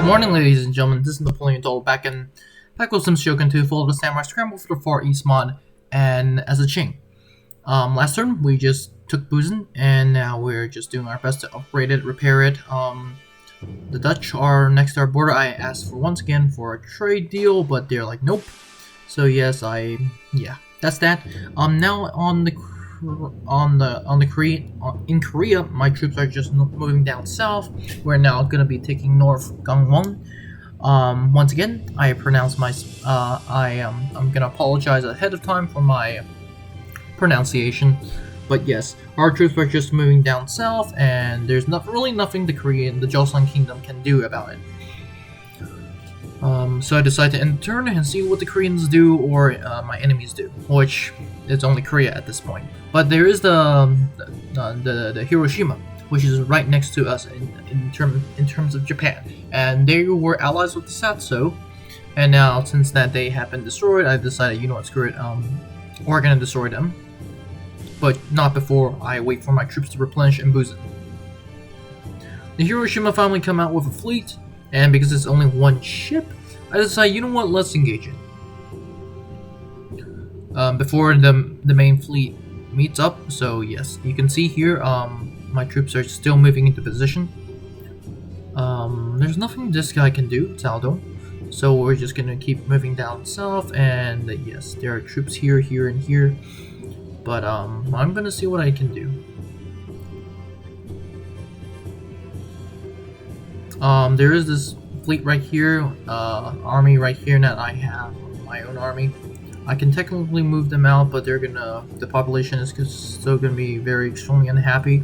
Morning, ladies and gentlemen. This is Napoleon Toll back with some Shogun 2 full of the Samurai Scramble for the Far East mod and as a Qing. Last turn we just took Busan and now we're just doing our best to upgrade it, repair it. The Dutch are next to our border. I asked for once again for a trade deal, but they're like nope. So yes, that's that. Now in Korea, my troops are just moving down south. We're now gonna be taking North Gangwon. Once again, I pronounce my I'm gonna apologize ahead of time for my pronunciation, but yes, our troops are just moving down south, and there's really nothing the Joseon Kingdom can do about it. So I decided to end the turn and see what the Koreans do or my enemies do, which is only Korea at this point. But there is the Hiroshima, which is right next to us in terms of Japan, and they were allies with the Satso. And now since that they have been destroyed, I decided, you know what, screw it, we're gonna destroy them, but not before I wait for my troops to replenish in Busan. The Hiroshima finally come out with a fleet. And because it's only one ship, I decided, you know what, let's engage it. Before the main fleet meets up, so yes, you can see here, my troops are still moving into position. There's nothing this guy can do, Saldo. So we're just gonna keep moving down south, and yes, there are troops here, here, and here. But I'm gonna see what I can do. There is this fleet right here, army right here, that I have my own army. I can technically move them out, but the population is still gonna be very extremely unhappy.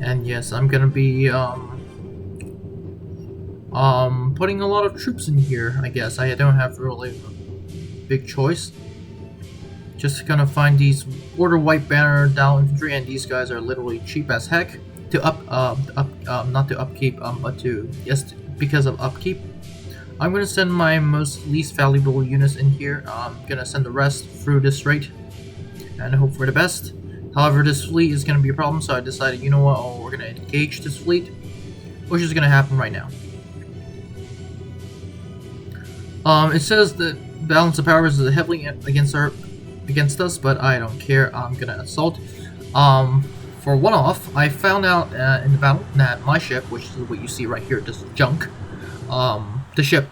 And yes, I'm gonna be putting a lot of troops in here. I guess I don't have really a big choice. Just gonna find these order white banner down infantry, and these guys are literally cheap as heck. Not to upkeep, but because of upkeep. I'm gonna send my least valuable units in here. I'm gonna send the rest through this strait and hope for the best. However, this fleet is gonna be a problem, so I decided, you know what, we're gonna engage this fleet, which is gonna happen right now. It says that balance of powers is heavily against us, but I don't care. I'm gonna assault. For one-off, I found out in the battle that my ship, which is what you see right here, this junk, the ship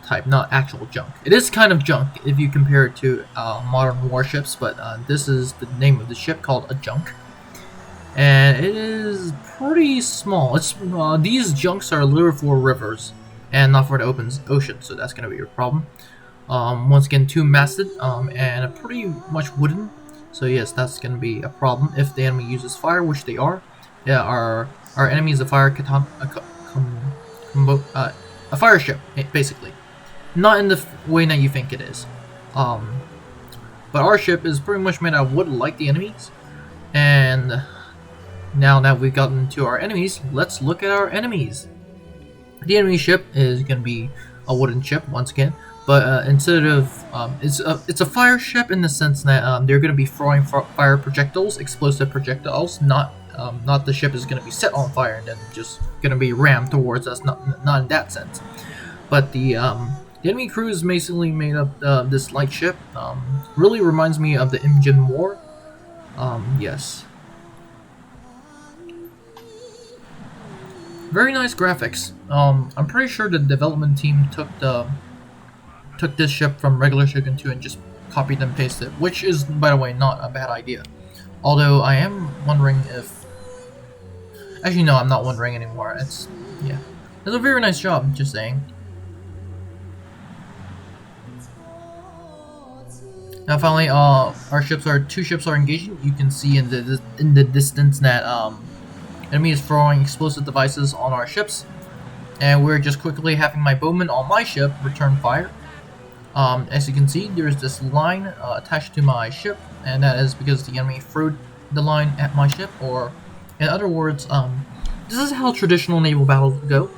type, not actual junk. It is kind of junk if you compare it to modern warships, but this is the name of the ship, called a junk, and it is pretty small. These junks are literally for rivers and not for the open ocean, so that's gonna be a problem. Once again, 2 masted and pretty much wooden. So yes, that's gonna be a problem if the enemy uses fire, which they are. Yeah, our enemy is a fire a fire ship, basically. Not in the way that you think it is. But our ship is pretty much made out of wood, like the enemies. And now that we've gotten to our enemies, let's look at our enemies. The enemy ship is gonna be a wooden ship once again. But instead of it's a fire ship in the sense that they're going to be throwing fire projectiles, explosive projectiles. Not the ship is going to be set on fire and then just going to be rammed towards us. Not in that sense. But the enemy crew is basically made up this light ship. Really reminds me of the Imjin War. Yes. Very nice graphics. I'm pretty sure the development team took this ship from regular Shogun 2 and just copied and pasted it, which is, by the way, not a bad idea. Although I am wondering if... Actually, no, I'm not wondering anymore. It's a very nice job, just saying. Now finally, two ships are engaging. You can see in the distance that enemy is throwing explosive devices on our ships. And we're just quickly having my bowmen on my ship return fire. As you can see, there's this line attached to my ship, and that is because the enemy threw the line at my ship, or in other words, this is how traditional naval battles go.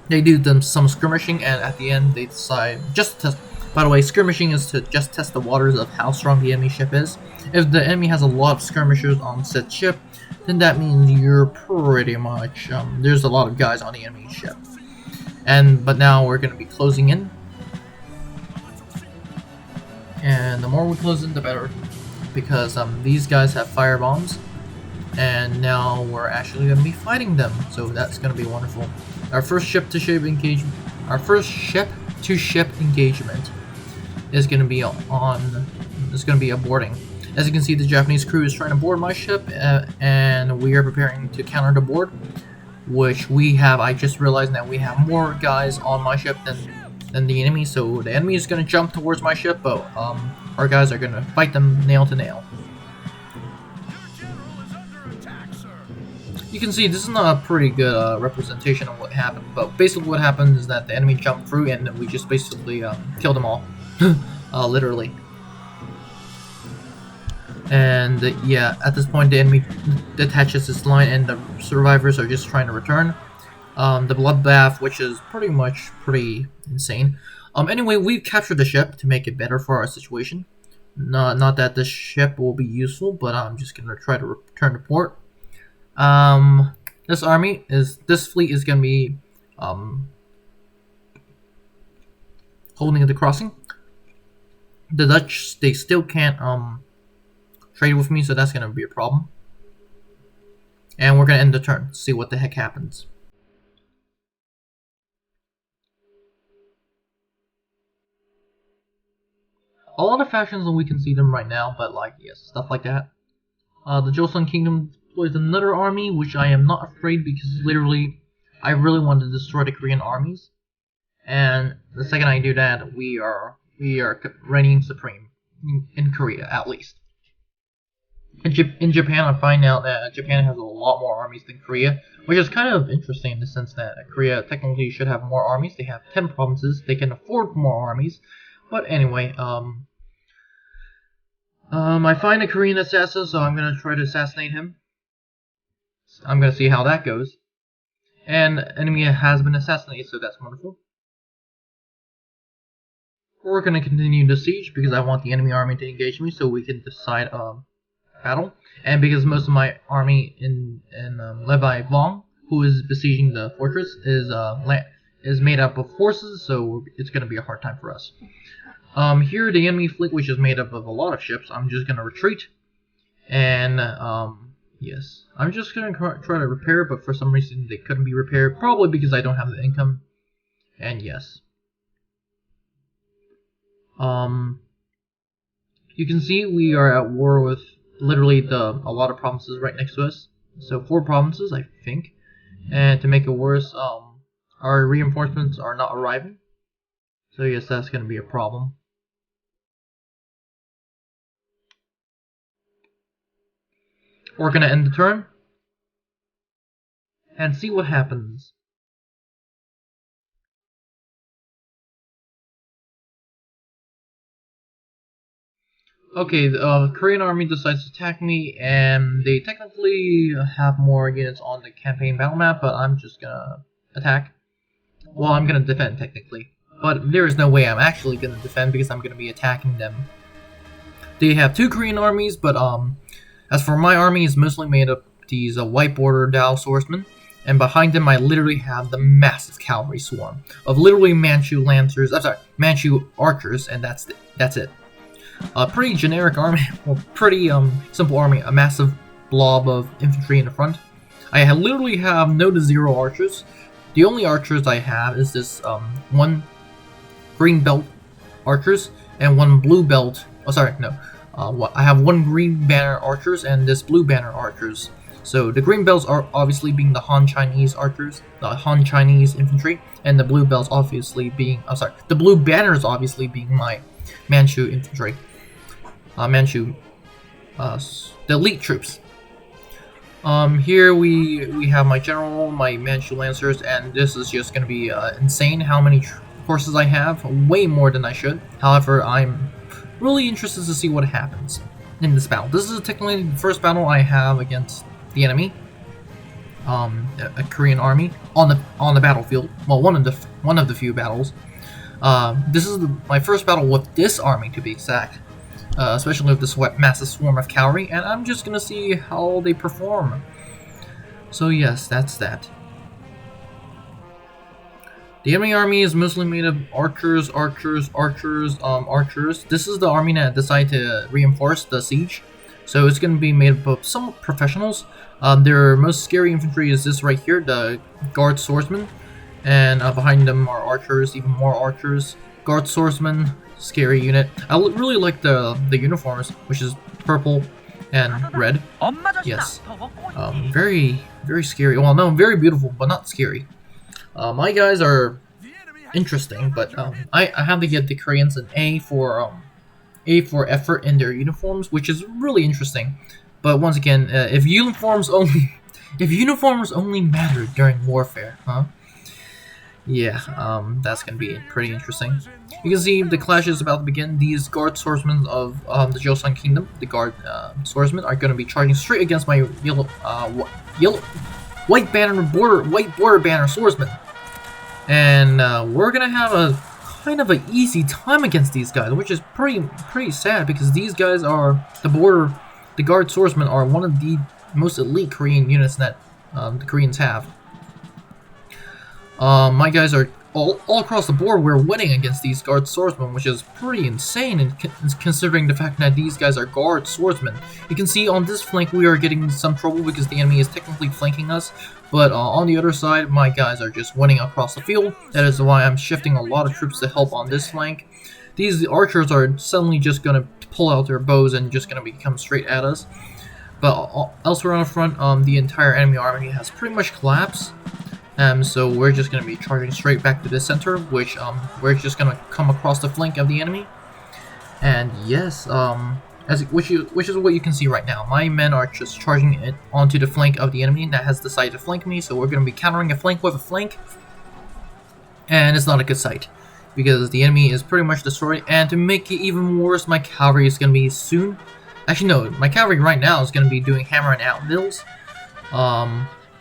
They do some skirmishing, and at the end they decide just to test. By the way, skirmishing is to just test the waters of how strong the enemy ship is. If the enemy has a lot of skirmishers on said ship, then that means you're pretty much, there's a lot of guys on the enemy ship. But now we're gonna be closing in, and the more we close in, the better, because these guys have fire bombs, and now we're actually gonna be fighting them. So that's gonna be wonderful. Our first ship-to-ship engagement. Our first ship-to-ship engagement is gonna be aborting. As you can see, the Japanese crew is trying to board my ship, and we are preparing to counter the board, which we have. I just realized that we have more guys on my ship than the enemy, so the enemy is going to jump towards my ship, but our guys are going to fight them nail to nail. You can see this is not a pretty good representation of what happened, but basically what happened is that the enemy jumped through and we just basically killed them all. Literally. And yeah, at this point the enemy detaches its line and the survivors are just trying to return. The bloodbath, which is pretty insane. Anyway, we've captured the ship to make it better for our situation. Not that this ship will be useful, but I'm just gonna try to return to port. This fleet is gonna be holding the crossing. The Dutch, they still can't trade with me, so that's gonna be a problem. And we're gonna end the turn, see what the heck happens. A lot of factions, we can see them right now, but like, yes, stuff like that. The Joseon Kingdom deploys another army, which I am not afraid because literally, I really want to destroy the Korean armies. And the second I do that, we are reigning supreme in Korea, at least. In Japan, I find out that Japan has a lot more armies than Korea, which is kind of interesting in the sense that Korea technically should have more armies. They have 10 provinces, they can afford more armies. But anyway, I find a Korean assassin, so I'm gonna try to assassinate him. I'm gonna see how that goes. And enemy has been assassinated, so that's wonderful. We're gonna continue the siege because I want the enemy army to engage me, so we can decide battle. And because most of my army led by Vong, who is besieging the fortress, is made up of horses, so it's gonna be a hard time for us. Here, the enemy fleet, which is made up of a lot of ships, I'm just gonna retreat, and yes, I'm just gonna try to repair, but for some reason they couldn't be repaired, probably because I don't have the income. And yes, you can see we are at war with literally a lot of provinces right next to us. So 4 provinces, I think, and to make it worse, our reinforcements are not arriving. So yes, that's gonna be a problem. We're gonna end the turn and see what happens. Okay, the Korean army decides to attack me, and they technically have more units on the campaign battle map, but I'm just gonna attack. Well, I'm gonna defend technically, but there is no way I'm actually gonna defend because I'm gonna be attacking them. They have 2 Korean armies, but as for my army, it's mostly made up these white border Dao swordsmen, and behind them I literally have the massive cavalry swarm of literally Manchu lancers. I'm sorry, Manchu archers, and that's it. A pretty generic army, well, pretty simple army. A massive blob of infantry in the front. I literally have no to 0 archers. The only archers I have is this 1 green belt archers and 1 blue belt. Oh, sorry, no. I have 1 green banner archers and this blue banner archers. So the green belts are obviously being the Han Chinese archers, the Han Chinese infantry, and the blue belts obviously being, the blue banners obviously being my Manchu infantry. The elite troops. Here we have my general, my Manchu lancers, and this is just going to be insane how many forces I have, way more than I should. However, I'm really interested to see what happens in this battle. This is technically the first battle I have against the enemy, a Korean army on the battlefield. Well, one of the few battles. This is my first battle with this army, to be exact, especially with this massive swarm of cavalry, and I'm just gonna see how they perform. So yes, that's that. The enemy army is mostly made of archers. This is the army that decided to reinforce the siege, so it's going to be made up of some professionals. Their most scary infantry is this right here, the guard swordsmen, and behind them are archers, even more archers. Guard swordsmen, scary unit. I really like the uniforms, which is purple and red. Yes, very scary. Well, no, very beautiful, but not scary. My guys are interesting, but I have to give the Koreans an A for effort in their uniforms, which is really interesting. But once again, if uniforms only matter during warfare, huh? Yeah, that's gonna be pretty interesting. You can see the clash is about to begin. These guard swordsmen of the Joseon Kingdom, the guard swordsmen, are gonna be charging straight against my white border banner swordsmen, and we're gonna have a kind of an easy time against these guys, which is pretty sad because these guys are the guard swordsmen are one of the most elite Korean units that the Koreans have. My guys are all across the board. We're winning against these guard swordsmen, which is pretty insane, and considering the fact that these guys are guard swordsmen. You can see on this flank we are getting some trouble because the enemy is technically flanking us, but on the other side, my guys are just winning across the field. That is why I'm shifting a lot of troops to help on this flank. These archers are suddenly just gonna pull out their bows and just gonna come straight at us. But elsewhere on the front, the entire enemy army has pretty much collapsed. So we're just going to be charging straight back to the center, which we're just going to come across the flank of the enemy. And yes, which is what you can see right now. My men are just charging it onto the flank of the enemy that has decided to flank me, so we're going to be countering a flank with a flank. And it's not a good sight, because the enemy is pretty much destroyed, and to make it even worse, my cavalry is going to be soon... Actually, no, my cavalry right now is going to be doing hammer and anvils.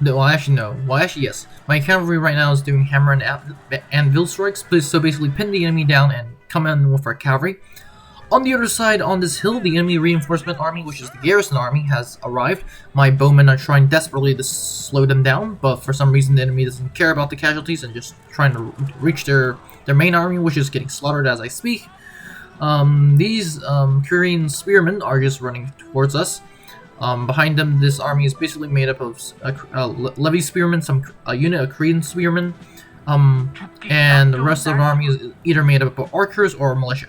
No, well, actually, no. Well, actually, yes. My cavalry right now is doing hammer and anvil strikes, so basically pin the enemy down and come in with our cavalry. On the other side, on this hill, the enemy reinforcement army, which is the Garrison Army, has arrived. My bowmen are trying desperately to slow them down, but for some reason the enemy doesn't care about the casualties and just trying to reach their main army, which is getting slaughtered as I speak. These Korean spearmen are just running towards us. Behind them, this army is basically made up of levy spearmen, a unit of Korean spearmen, and the rest of the army is either made up of archers or militia,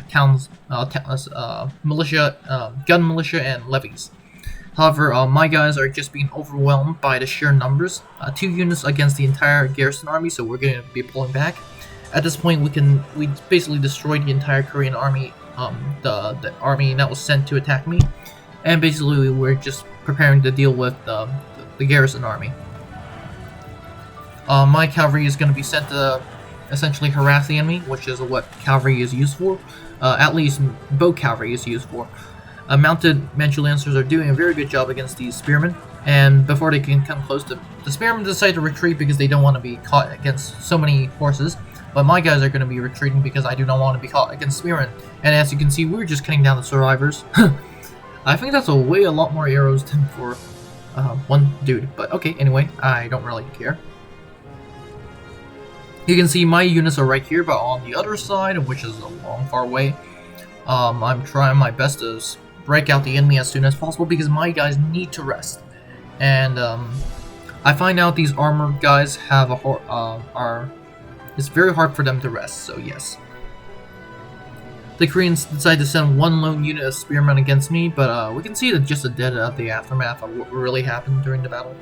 gun militia, and levies. However, my guys are just being overwhelmed by the sheer numbers. 2 units against the entire Garrison Army, so we're going to be pulling back. At this point, we basically destroyed the entire Korean army, the army that was sent to attack me. And basically, we're just preparing to deal with the Garrison Army. My cavalry is going to be sent to essentially harass the enemy, which is what cavalry is used for. At least bow cavalry is used for. Mounted Manchu Lancers are doing a very good job against these spearmen. And before they can come close, the spearmen decide to retreat because they don't want to be caught against so many horses. But my guys are going to be retreating because I do not want to be caught against spearmen. And as you can see, we're just cutting down the survivors. I think that's a lot more arrows than for one dude, but okay, anyway, I don't really care. You can see my units are right here, but on the other side, which is a long, far way, I'm trying my best to break out the enemy as soon as possible because my guys need to rest. And I find out these armored guys have it's very hard for them to rest, so yes. The Koreans decide to send 1 lone unit of spearmen against me, but we can see just a dead of the aftermath of what really happened during the battle.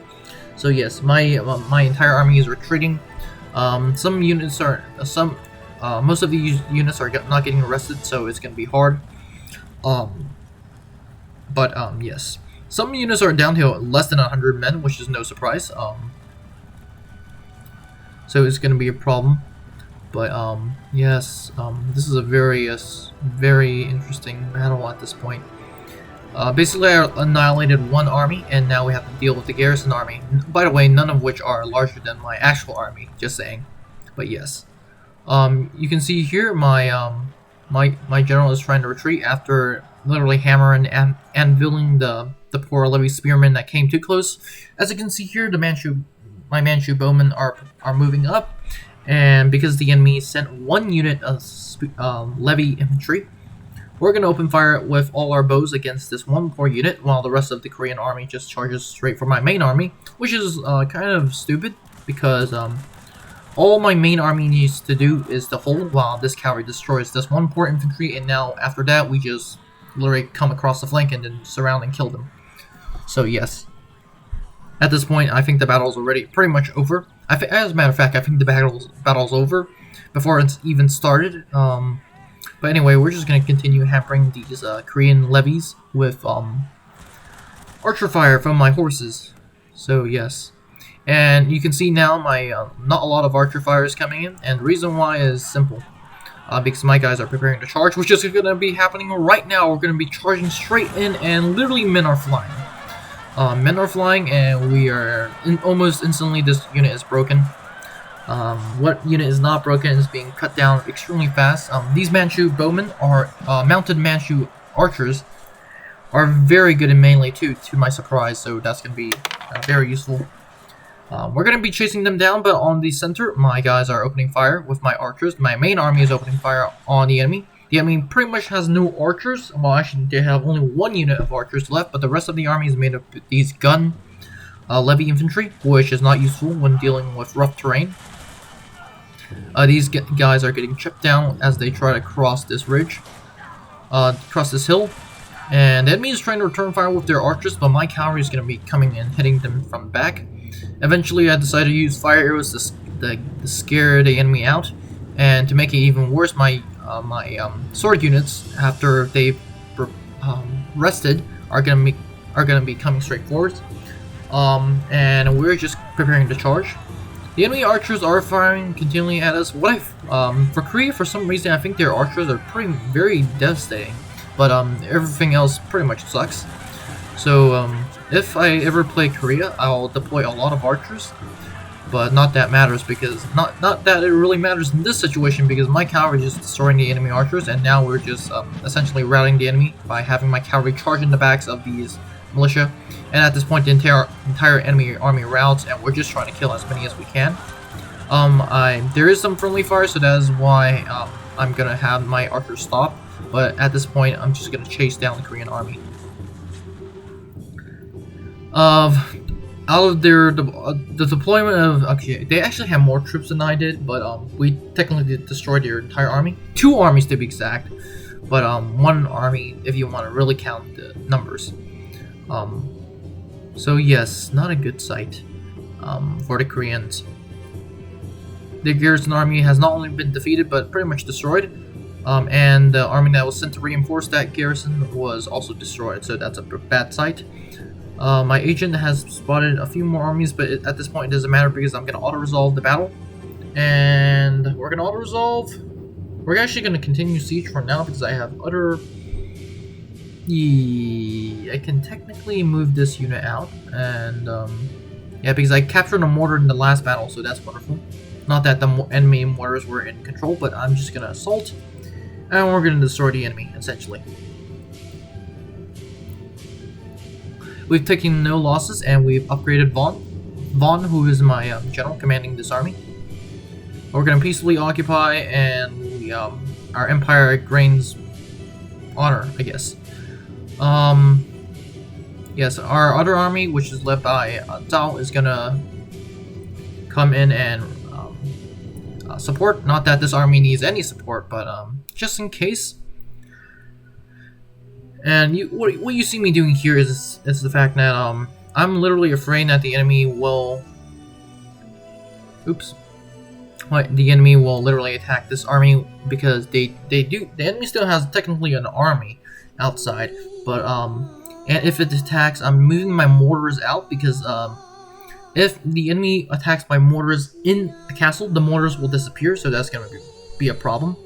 So yes, my entire army is retreating. Some units are most of these units are not getting arrested, so it's gonna be hard. Yes, some units are down to less than 100 men, which is no surprise. So it's gonna be a problem. But yes, this is a very interesting battle at this point. Basically, I annihilated 1 army, and now we have to deal with the Garrison Army. By the way, none of which are larger than my actual army. Just saying. But yes, you can see here my general is trying to retreat after literally hammering and anviling the poor levy spearmen that came too close. As you can see here, my Manchu bowmen are moving up. And because the enemy sent 1 unit of levy infantry, we're going to open fire with all our bows against this 1 poor unit, while the rest of the Korean army just charges straight for my main army, which is kind of stupid, because all my main army needs to do is to hold while this cavalry destroys this 1 poor infantry, and now after that we just literally come across the flank and then surround and kill them. So yes. At this point, I think the battle's already pretty much over. As a matter of fact, I think the battle's over before it's even started. But anyway, we're just going to continue hampering these Korean levies with archer fire from my horses. So yes. And you can see now my not a lot of archer fire is coming in, and the reason why is simple. Because my guys are preparing to charge, which is going to be happening right now. We're going to be charging straight in, and literally men are flying. Men are flying, and we are almost instantly. This unit is broken. What unit is not broken is being cut down extremely fast. These Manchu bowmen are mounted Manchu archers, are very good in melee too, to my surprise. So that's going to be very useful. We're going to be chasing them down, but on the center, my guys are opening fire with my archers. My main army is opening fire on the enemy. The enemy pretty much has no archers. Well, actually, they have only 1 unit of archers left, but the rest of the army is made of these gun levy infantry, which is not useful when dealing with rough terrain. These guys are getting chipped down as they try to cross this ridge, cross this hill. And the enemy is trying to return fire with their archers, but my cavalry is going to be coming and hitting them from the back. Eventually, I decided to use fire arrows to scare the enemy out, and to make it even worse, my sword units, after they've rested, are gonna be coming straight forward. And we're just preparing to charge. The enemy archers are firing continually at us. For Korea, for some reason, I think their archers are very devastating, but everything else pretty much sucks. So if I ever play Korea, I'll deploy a lot of archers. But not that matters, because not that it really matters in this situation, because my cavalry is just destroying the enemy archers, and now we're just essentially routing the enemy by having my cavalry charge in the backs of these militia. And at this point, the entire enemy army routes, and we're just trying to kill as many as we can. There is some friendly fire, so that is why I'm gonna have my archers stop. But at this point, I'm just gonna chase down the Korean army. Out of the deployment of, okay, they actually have more troops than I did, but we technically destroyed their entire army. 2 armies to be exact, but 1 army if you want to really count the numbers. So yes, not a good sight for the Koreans. The Garrison Army has not only been defeated, but pretty much destroyed. And the army that was sent to reinforce that garrison was also destroyed, so that's a bad sight. My agent has spotted a few more armies, but at this point it doesn't matter, because I'm going to auto-resolve the battle. And we're going to auto-resolve. We're actually going to continue siege for now, because I have other... I can technically move this unit out. And, yeah, because I captured a mortar in the last battle, so that's wonderful. Not that the enemy mortars were in control, but I'm just going to assault. And we're going to destroy the enemy, essentially. We've taken no losses, and we've upgraded Vaughn, who is my general commanding this army. We're going to peacefully occupy, and we, our empire gains honor, I guess. Yes, our other army, which is led by Zhao, is going to come in and support. Not that this army needs any support, but just in case. And what you see me doing here is the fact that I'm literally afraid that the enemy will... Oops. The enemy will literally attack this army, because the enemy still has technically an army outside, but and if it attacks, I'm moving my mortars out, because if the enemy attacks my mortars in the castle, the mortars will disappear, so that's gonna be a problem.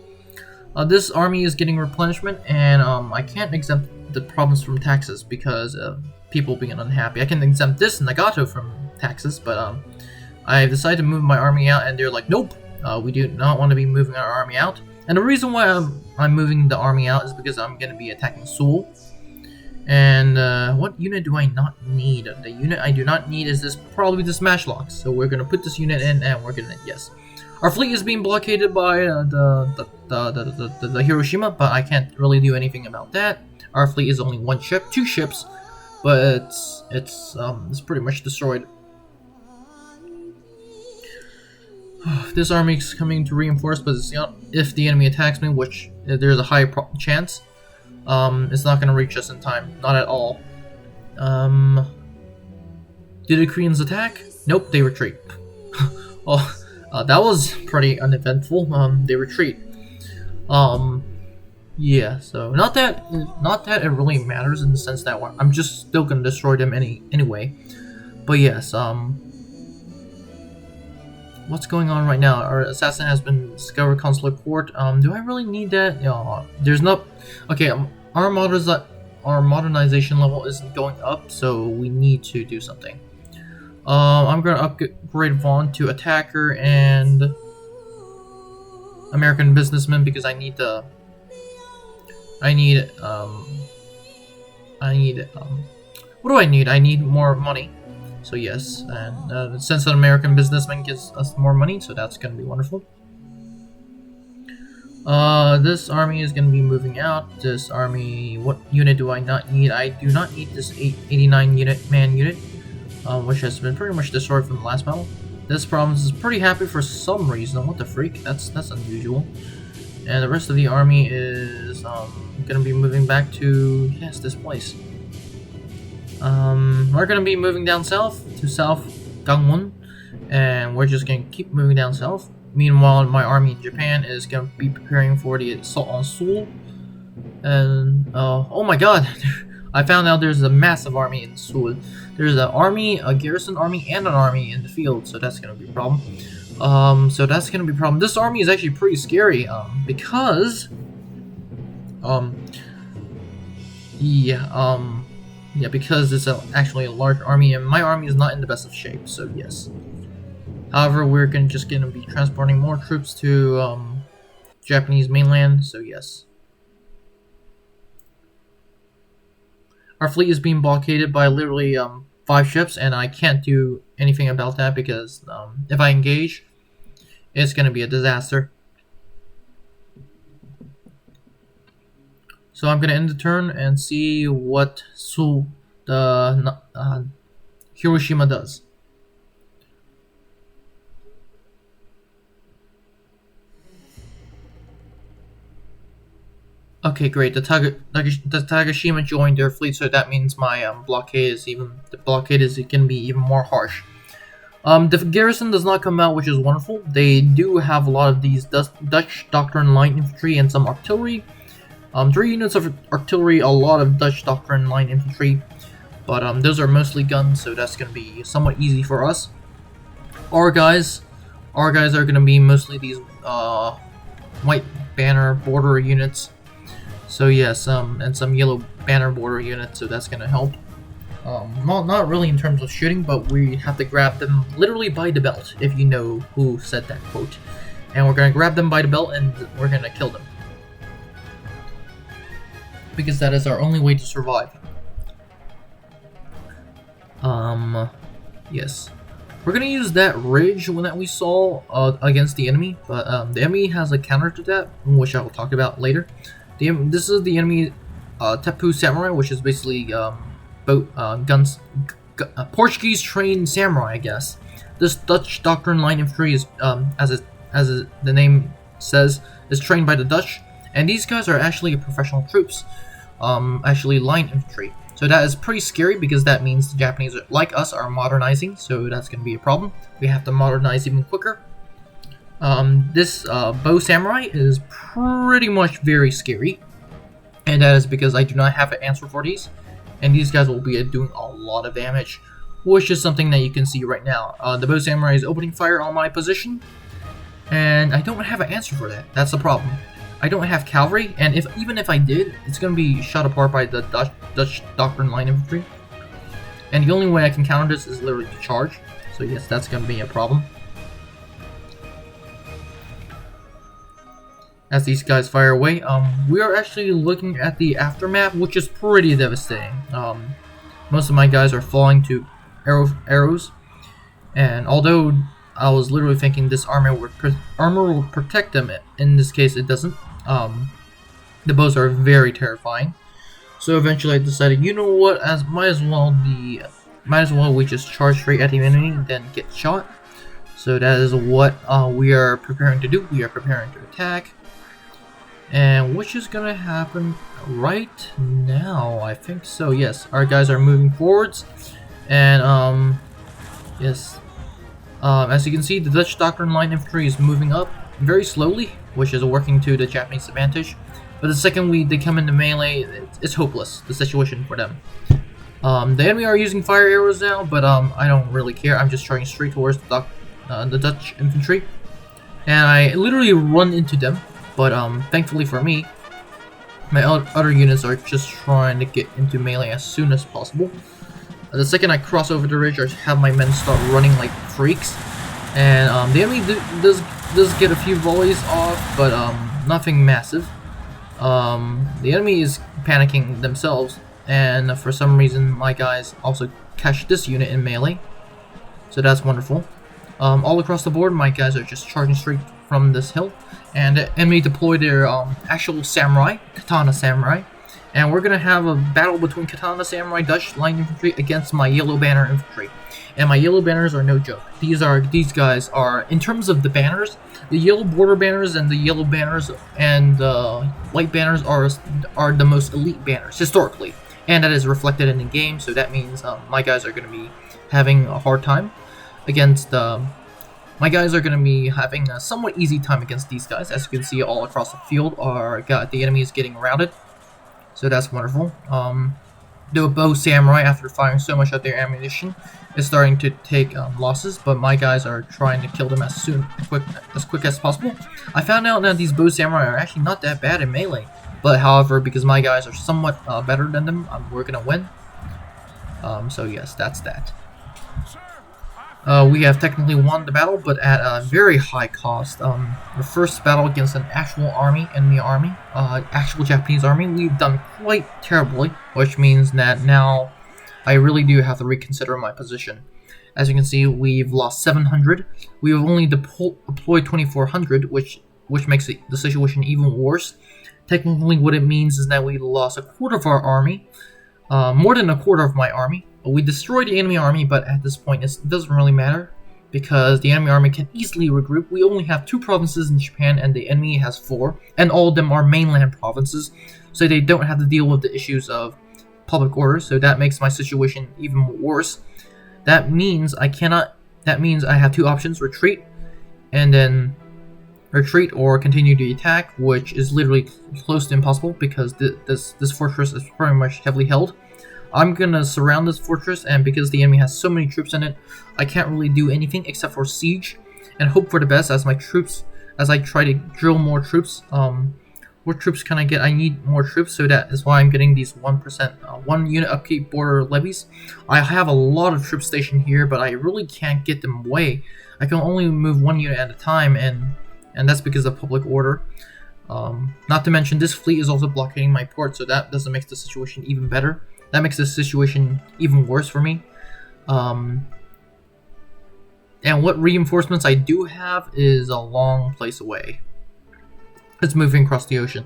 This army is getting replenishment, and I can't exempt the province from taxes because of people being unhappy. I can exempt this Nagato from taxes, but I decided to move my army out, and they're like, nope, we do not want to be moving our army out. And the reason why I'm moving the army out is because I'm going to be attacking Seoul. And what unit do I not need? The unit I do not need is probably this Matchlock. So we're going to put this unit in, and we're going to, yes. Our fleet is being blockaded by the Hiroshima, but I can't really do anything about that. Our fleet is only one ship, 2 ships, but it's pretty much destroyed. This army is coming to reinforce, but if the enemy attacks me, which there's a high chance, it's not going to reach us in time. Not at all. Did the Koreans attack? Nope, they retreat. Oh, that was pretty uneventful. They retreat. Yeah, so not that it really matters in the sense that I'm just still gonna destroy them anyway. But yes, what's going on right now? Our assassin has been discovered consular court. Do I really need that? There's no. Okay, our modernization level isn't going up, so we need to do something. I'm gonna upgrade Vaughn to attacker and American businessman because I need what do I need? I need more money. So yes, and since an American businessman gives us more money, so that's gonna be wonderful. This army is gonna be moving out. This army, what unit do I not need? I do not need this 89 man unit, which has been pretty much destroyed from the last battle. This province is pretty happy for some reason. What the freak? That's unusual. And the rest of the army is gonna be moving back to this place. We're gonna be moving down south to South Gangwon, and we're just gonna keep moving down south. Meanwhile, my army in Japan is gonna be preparing for the assault on Seoul. And oh my god, I found out there's a massive army in Seoul. There's an army, a garrison army, and an army in the field, so that's gonna be a problem. This army is actually pretty scary, because because it's actually a large army, and my army is not in the best of shape. So yes. However, we're just gonna be transporting more troops to Japanese mainland. So yes. Our fleet is being blockaded by literally 5 ships, and I can't do anything about that because if I engage, it's gonna be a disaster. So I'm gonna end the turn and see what Hiroshima does. Okay, great. The Tagashima joined their fleet, so that means my blockade is gonna be even more harsh. The garrison does not come out, which is wonderful. They do have a lot of these Dutch Doctrine Line infantry and some artillery. 3 units of artillery, a lot of Dutch Doctrine Line infantry, but those are mostly guns, so that's gonna be somewhat easy for us. Our guys are gonna be mostly these white banner border units. So yes, and some yellow banner border units, so that's gonna help. Not really in terms of shooting, but we have to grab them literally by the belt, if you know who said that quote. And we're gonna grab them by the belt and we're gonna kill them. Because that is our only way to survive. Yes. We're gonna use that ridge that we saw against the enemy, but the enemy has a counter to that, which I will talk about later. This is the enemy Tepu Samurai, which is basically Portuguese trained samurai, I guess. This Dutch Doctrine Line infantry is, as the name says, is trained by the Dutch, and these guys are actually professional troops, actually line infantry. So that is pretty scary because that means the Japanese, like us, are modernizing, so that's going to be a problem. We have to modernize even quicker. This bow samurai is pretty much very scary, and that is because I do not have an answer for these, and these guys will be doing a lot of damage, which is something that you can see right now. The bow samurai is opening fire on my position, and I don't have an answer for that. That's the problem. I don't have cavalry, and even if I did, it's going to be shot apart by the Dutch Doctrine Line infantry, and the only way I can counter this is literally to charge. So yes, that's going to be a problem. As these guys fire away, we are actually looking at the aftermath, which is pretty devastating. Most of my guys are falling to arrows, and although I was literally thinking this armor would protect them. In this case, it doesn't. The bows are very terrifying. So eventually, I decided, you know what? Might as well we just charge straight at the enemy and then get shot. So that is what we are preparing to do. We are preparing to attack, and which is gonna happen right now. I think so. Yes, our guys are moving forwards, and yes. As you can see, the Dutch Doctrine Line infantry is moving up very slowly, which is working to the Japanese advantage. But the second they come into melee, it's hopeless, the situation for them. The enemy are using fire arrows now, but I don't really care. I'm just charging straight towards the Dutch infantry. And I literally run into them, but thankfully for me, my other units are just trying to get into melee as soon as possible. The second I cross over the ridge, I have my men start running like freaks, and the enemy does get a few volleys off, but nothing massive. The enemy is panicking themselves, and for some reason my guys also catch this unit in melee, so that's wonderful. All across the board, my guys are just charging straight from this hill, and the enemy deploy their actual samurai, katana samurai. And we're gonna have a battle between Katana Samurai Dutch Line Infantry against my Yellow Banner Infantry. And my Yellow Banners are no joke. These guys are, in terms of the banners, the Yellow Border Banners and the Yellow Banners and White Banners are the most elite banners, historically. And that is reflected in the game, so that means my guys are gonna be having a hard time against, my guys are gonna be having a somewhat easy time against these guys. As you can see all across the field, the enemy is getting routed. So that's wonderful. The bow samurai, after firing so much of their ammunition, is starting to take losses, but my guys are trying to kill them as quick as possible. I found out that these bow samurai are actually not that bad in melee, but however, because my guys are somewhat better than them, we're gonna win. So yes, that's that. We have technically won the battle, but at a very high cost. The first battle against an actual enemy army, actual Japanese army, we've done quite terribly, which means that now I really do have to reconsider my position. As you can see, we've lost 700. We've only deployed 2,400, which makes the situation even worse. Technically, what it means is that we lost a quarter of our army, more than a quarter of my army. We destroyed the enemy army, but at this point it doesn't really matter because the enemy army can easily regroup. We only have 2 provinces in Japan and the enemy has 4, and all of them are mainland provinces, so they don't have to deal with the issues of public order, so that makes my situation even worse. That means I have 2 options: retreat or continue the attack, which is literally close to impossible because this fortress is pretty much heavily held. I'm gonna surround this fortress, and because the enemy has so many troops in it, I can't really do anything except for siege and hope for the best as I try to drill more troops. What troops can I get? I need more troops, so that is why I'm getting these 1 unit upkeep border levies. I have a lot of troops stationed here, but I really can't get them away. I can only move 1 unit at a time, and that's because of public order. Not to mention, this fleet is also blockading my port, so that doesn't make the situation even better. That makes the situation even worse for me. And what reinforcements I do have is a long place away. It's moving across the ocean.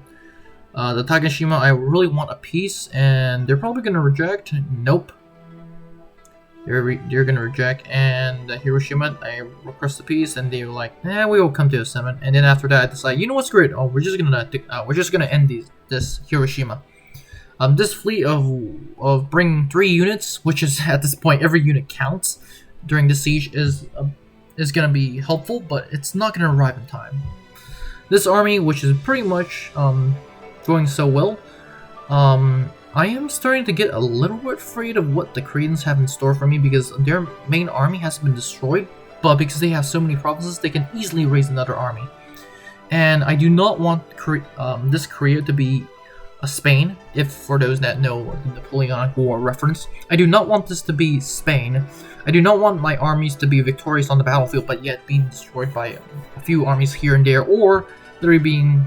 The Takashima, I really want a peace, and they're probably going to reject. Nope. They're going to reject. And Hiroshima, I request a peace, and they were like, we will come to a settlement. And then after that, I decide, you know what's great? Oh, we're just gonna end this Hiroshima. This fleet of bring 3 units, which is at this point every unit counts during the siege, is gonna be helpful, but it's not gonna arrive in time. This army, which is pretty much going so well, I am starting to get a little bit afraid of what the Koreans have in store for me because their main army has been destroyed, but because they have so many provinces, they can easily raise another army. And I do not want this Korea to be a Spain, if for those that know the Napoleonic War reference. I do not want this to be Spain. I do not want my armies to be victorious on the battlefield, but yet being destroyed by a few armies here and there, or they're being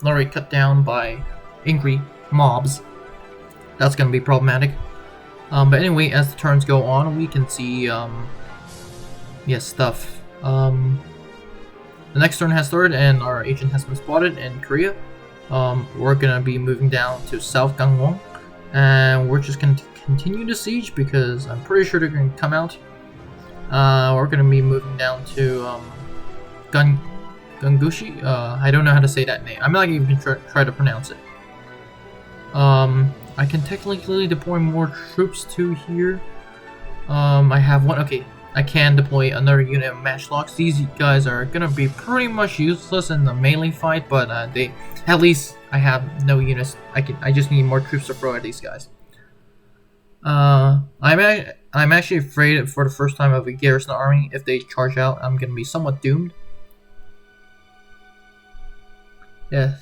literally cut down by angry mobs. That's going to be problematic. But anyway, as the turns go on, we can see stuff The next turn has started and our agent has been spotted in Korea. We're gonna be moving down to South Gangwon, and we're just gonna continue the siege because I'm pretty sure they're gonna come out. We're gonna be moving down to Gungushi. I don't know how to say that name. I'm not even gonna try to pronounce it. I can technically deploy more troops to here. I have one. Okay, I can deploy another unit of matchlocks. These guys are gonna be pretty much useless in the melee fight, but at least I have no units. I just need more troops to throw at these guys. I'm actually afraid for the first time of a Garrison Army. If they charge out, I'm gonna be somewhat doomed. Yeah.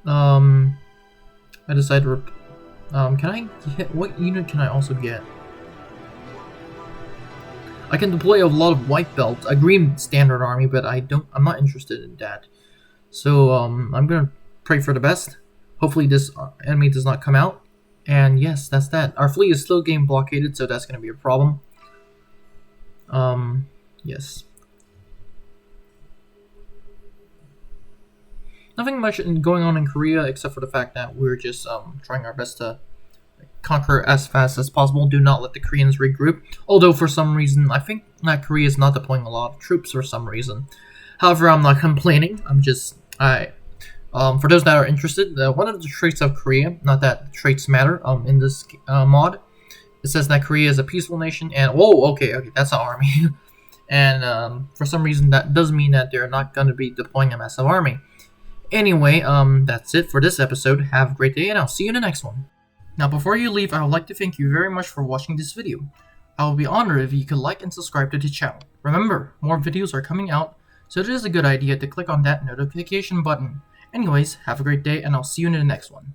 I decided to. Can I get what unit can I also get? I can deploy a lot of white belts, a green standard army, but I'm not interested in that. So I'm gonna pray for the best. Hopefully this enemy does not come out. And yes, that's that. Our fleet is still getting blockaded, so that's gonna be a problem. Yes. Nothing much going on in Korea except for the fact that we're just trying our best to conquer as fast as possible. Do not let the Koreans regroup. Although for some reason, I think that Korea is not deploying a lot of troops for some reason. However, I'm not complaining. For those that are interested, one of the traits of Korea, not that traits matter, in this mod, it says that Korea is a peaceful nation, and whoa, okay, that's an army, and for some reason that does mean that they're not going to be deploying a massive army. Anyway, that's it for this episode. Have a great day, and I'll see you in the next one. Now, before you leave, I would like to thank you very much for watching this video. I would be honored if you could like and subscribe to the channel. Remember, more videos are coming out, so it is a good idea to click on that notification button. Anyways, have a great day, and I'll see you in the next one.